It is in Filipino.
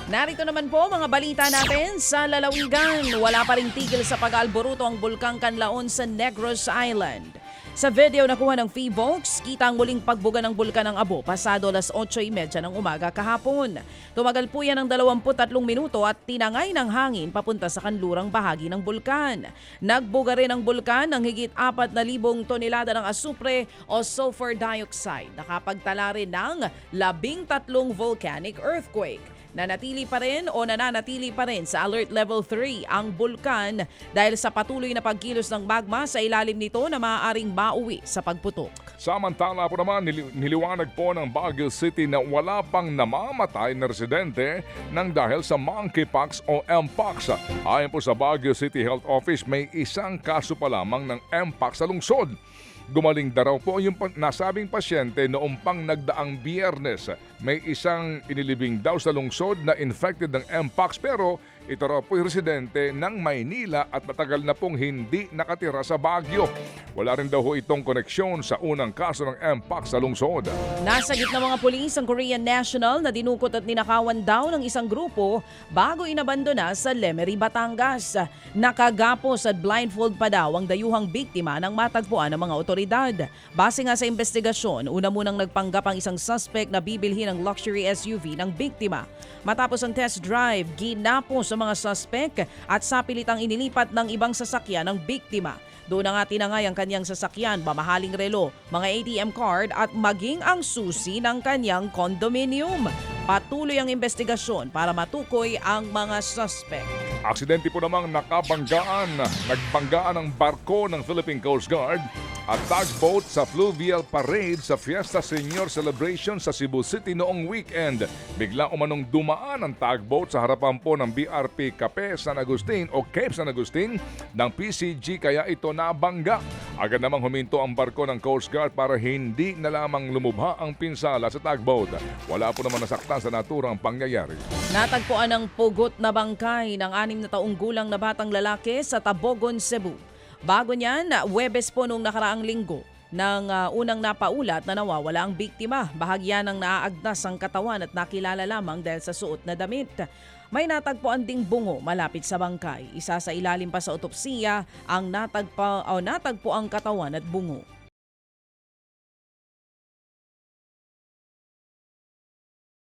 Narito naman po mga balita natin sa lalawigan. Wala pa ring tigil sa pag-aalboruto ang Bulkang Canlaon sa Negros Island. Sa video nakuha ng PHIVOLCS, kita ang muling pagbuga ng bulkan ng Abo pasado alas 8:30 ng umaga kahapon. Tumagal po yan ng 23 minuto at tinangay ng hangin papunta sa kanlurang bahagi ng bulkan. Nagbuga rin ang bulkan ng higit 4,000 tonelada ng asupre o sulfur dioxide. Nakapagtala rin ng 13 volcanic earthquake. Nananatili pa rin sa Alert Level 3 ang bulkan dahil sa patuloy na pagkilos ng magma sa ilalim nito na maaaring mauwi sa pagputok. Samantala po naman, niliwanag po ng Baguio City na wala pang namamatay na residente ng dahil sa monkeypox o mpox. Ayon po sa Baguio City Health Office, may isang kaso pa lamang ng mpox sa lungsod. Gumaling na raw po yung nasabing pasyente noong pang nagdaang Biyernes. May isang inilibing daw sa lungsod na infected ng mpox pero ito raw po yung residente ng Maynila at matagal na pong hindi nakatira sa Baguio. Wala rin daw ho itong koneksyon sa unang kaso ng mpox sa lungsod. Nasa gitna mga pulis ang Korean National na dinukot at ninakawan daw ng isang grupo bago inabandona sa Lemery, Batangas. Nakagapos at blindfold pa daw ang dayuhang biktima ng matagpuan ng mga otoridad. Base nga sa investigasyon, una munang nagpanggap ang isang suspect na bibilhin ng luxury SUV ng biktima. Matapos ang test drive, ginapo sa mga suspect at sapilitang inilipat ng ibang sasakyan ng biktima. Doon na nga tinangay ang kanyang sasakyan, mamahaling relo, mga ATM card at maging ang susi ng kanyang condominium. Patuloy ang investigasyon para matukoy ang mga suspect. Aksidente po namang nagbanggaan ang barko ng Philippine Coast Guard at tugboat sa fluvial parade sa Fiesta Senior Celebration sa Cebu City noong weekend. Bigla umanong dumaan ang tugboat sa harapan po ng BRP Cape San Agustin o Cape San Agustin ng PCG kaya ito nabangga. Agad namang huminto ang barko ng Coast Guard para hindi na lamang lumubha ang pinsala sa tugboat. Wala po naman nasaktan sa naturang pangyayari. Natagpuan ang pugot na bangkay ng 6 na taong gulang na batang lalaki sa Tabogon, Cebu. Bago niyan, Huwebes po noong nakaraang linggo nang unang napaulat na nawawala ang biktima. Bahagya ng naaagnas ang katawan at nakilala lamang dahil sa suot na damit. May natagpuan ding bungo malapit sa bangkay. Isa sa ilalim pa sa otopsiya ang natagpo ang katawan at bungo.